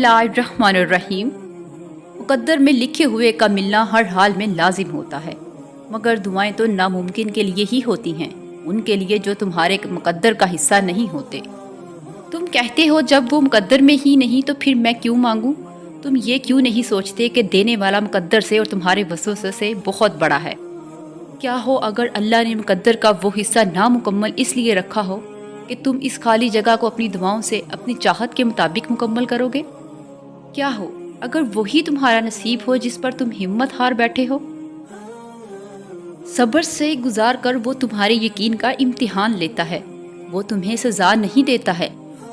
बिस्मिल्लाहिर्रहमानिर्रहीम। मुकद्दर में लिखे हुए का मिलना हर हाल में लाजिम होता है, मगर दुआएं तो नामुमकिन के लिए ही होती हैं, उनके लिए जो तुम्हारे मुकद्दर का हिस्सा नहीं होते। तुम कहते हो जब वो मुकद्दर में ही नहीं तो फिर मैं क्यों मांगूं? तुम ये क्यों नहीं सोचते कि देने वाला मुकद्दर से और तुम्हारे वसवसे से बहुत बड़ा है? क्या हो अगर अल्लाह ने मुकद्दर का वो हिस्सा नामुकम्मल इसलिए रखा हो कि तुम इस खाली जगह को अपनी दुआओं से अपनी चाहत के मुताबिक मुकम्मल करोगे? क्या हो अगर वही तुम्हारा नसीब हो जिस पर तुम हिम्मत हार बैठे हो? सब्र से गुजार कर वो तुम्हारे यकीन का इम्तिहान लेता है। वो तुम्हें सजा नहीं देता है,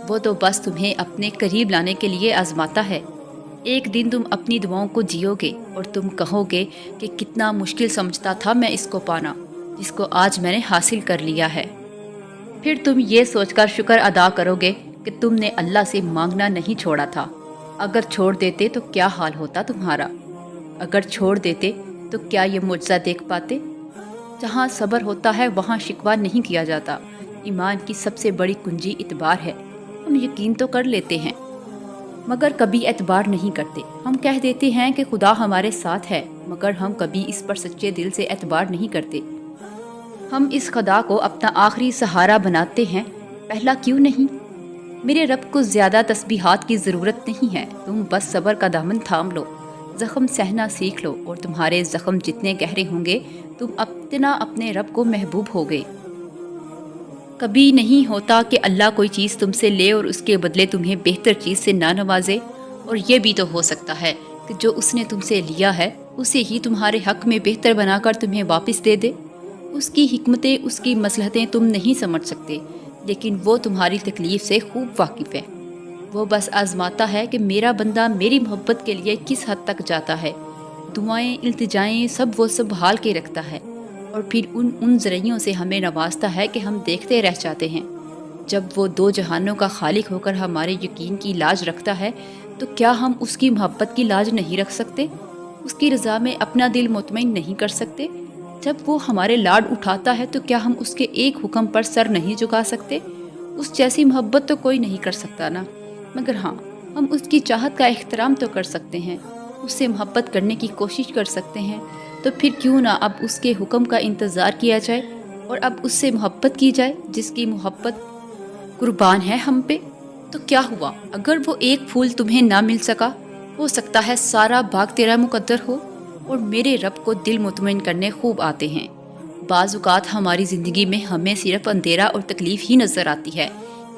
वो तो बस तुम्हें अपने करीब लाने के लिए आजमाता है। एक दिन तुम अपनी दुआओं को जियोगे और तुम कहोगे कि कितना मुश्किल समझता था मैं इसको पाना, जिसको आज मैंने हासिल कर लिया है। फिर तुम ये सोचकर शुक्र अदा करोगे कि तुमने अल्लाह से मांगना नहीं छोड़ा था। अगर छोड़ देते तो क्या हाल होता तुम्हारा? अगर छोड़ देते तो क्या ये मुआजिज़ा देख पाते? जहाँ सब्र होता है वहाँ शिकवा नहीं किया जाता। ईमान की सबसे बड़ी कुंजी इतबार है। हम यकीन तो कर लेते हैं मगर कभी एतबार नहीं करते। हम कह देते हैं कि खुदा हमारे साथ है, मगर हम कभी इस पर सच्चे दिल से एतबार नहीं करते। हम इस खुदा को अपना आखिरी सहारा बनाते हैं, पहला क्यों नहीं? मेरे रब को ज़्यादा तस्बीहात की ज़रूरत नहीं है, तुम बस सब्र का दामन थाम लो, ज़ख्म सहना सीख लो और तुम्हारे ज़ख्म जितने गहरे होंगे तुम इतना अपने रब को महबूब होगे। कभी नहीं होता कि अल्लाह कोई चीज़ तुमसे ले और उसके बदले तुम्हें बेहतर चीज़ से ना नवाजे। और ये भी तो हो सकता है कि जो उसने तुमसे लिया है उसे ही तुम्हारे हक़ में बेहतर बनाकर तुम्हें वापस दे दे। उसकी हिकमतें, उसकी मसलहतें तुम नहीं समझ सकते, लेकिन वो तुम्हारी तकलीफ़ से खूब वाकिफ़ है। वो बस आजमाता है कि मेरा बंदा मेरी मोहब्बत के लिए किस हद तक जाता है। दुआएं, इल्तिजाएं सब वो संभाल के रखता है और फिर उन ज़रियों से हमें नवाजता है कि हम देखते रह जाते हैं। जब वो दो जहानों का खालिक होकर हमारे यकीन की लाज रखता है तो क्या हम उसकी मोहब्बत की लाज नहीं रख सकते? उसकी रज़ा में अपना दिल मुतमईन नहीं कर सकते? जब वो हमारे लाड उठाता है तो क्या हम उसके एक हुक्म पर सर नहीं झुका सकते? उस जैसी मोहब्बत तो कोई नहीं कर सकता ना, मगर हाँ, हम उसकी चाहत का एहतराम तो कर सकते हैं, उससे मोहब्बत करने की कोशिश कर सकते हैं। तो फिर क्यों ना अब उसके हुक्म का इंतज़ार किया जाए और अब उससे मोहब्बत की जाए जिसकी मोहब्बत कुर्बान है हम पे। तो क्या हुआ अगर वो एक फूल तुम्हें ना मिल सका? हो सकता है सारा बाग तेरा मुकद्दर हो। और मेरे रब को दिल मुतमईन करने खूब आते हैं। बाज़ औक़ात हमारी ज़िंदगी में हमें सिर्फ अंधेरा और तकलीफ़ ही नज़र आती है।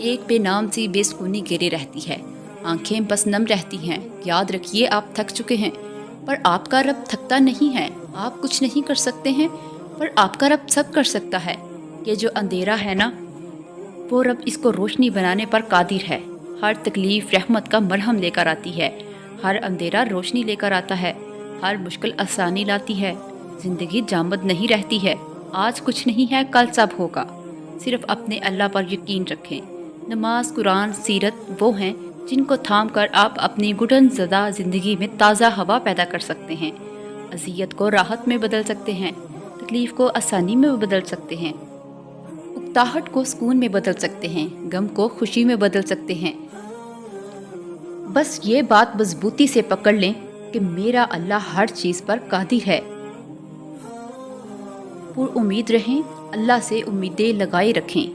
एक बेनाम सी बेसुकूनी घेरे रहती है, आंखें बस नम रहती हैं। याद रखिए आप थक चुके हैं, पर आपका रब थकता नहीं है। आप कुछ नहीं कर सकते हैं, पर आपका रब सब कर सकता है। ये जो अंधेरा है ना, वो रब इसको रोशनी बनाने पर कादिर है। हर तकलीफ़ रहमत का मरहम लेकर आती है, हर अंधेरा रोशनी लेकर आता है, हर मुश्किल आसानी लाती है। ज़िंदगी जामद नहीं रहती है। आज कुछ नहीं है, कल सब होगा। सिर्फ अपने अल्लाह पर यकीन रखें। नमाज, कुरान, सीरत वो हैं जिनको थाम कर आप अपनी घुटन ज़दा ज़िंदगी में ताज़ा हवा पैदा कर सकते हैं। अज़ियत को राहत में बदल सकते हैं, तकलीफ़ को आसानी में बदल सकते हैं, उकताहट को सुकून में बदल सकते हैं, गम को खुशी में बदल सकते हैं। बस ये बात मजबूती से पकड़ लें कि मेरा अल्लाह हर चीज़ पर कादिर है। पुरुम्मीद रहें, अल्लाह से उम्मीदें लगाए रखें।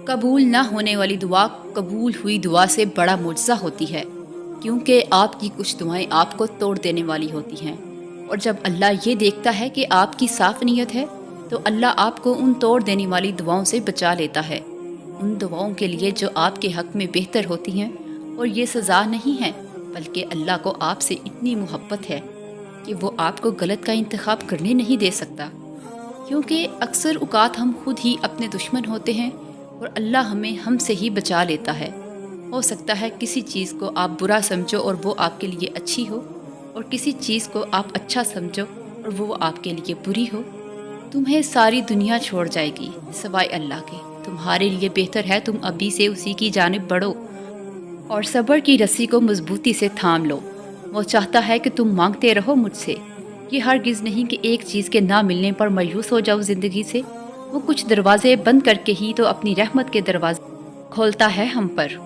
कबूल ना होने वाली दुआ कबूल हुई दुआ से बड़ा मुआजिज़ा होती है, क्योंकि आपकी कुछ दुआएं आपको तोड़ देने वाली होती हैं। और जब अल्लाह ये देखता है कि आपकी साफ़ नीयत है तो अल्लाह आपको उन तोड़ देने वाली दुआओं से बचा लेता है, उन दुआओं के लिए जो आपके हक़ में बेहतर होती हैं। और ये सज़ा नहीं है, बल्कि अल्लाह को आपसे इतनी मोहब्बत है कि वो आपको गलत का इंतखाब करने नहीं दे सकता, क्योंकि अक्सर औक़ात हम खुद ही अपने दुश्मन होते हैं और अल्लाह हमें हमसे ही बचा लेता है। हो सकता है किसी चीज़ को आप बुरा समझो और वो आपके लिए अच्छी हो, और किसी चीज़ को आप अच्छा समझो और वो आपके लिए बुरी हो। तुम्हें सारी दुनिया छोड़ जाएगी सिवाय अल्लाह के। तुम्हारे लिए बेहतर है तुम अभी से उसी की जानिब बढ़ो और सब्र की रस्सी को मजबूती से थाम लो। वो चाहता है कि तुम मांगते रहो मुझसे। ये हरगिज़ नहीं कि एक चीज़ के ना मिलने पर मायूस हो जाओ ज़िंदगी से। वो कुछ दरवाजे बंद करके ही तो अपनी रहमत के दरवाजे खोलता है हम पर।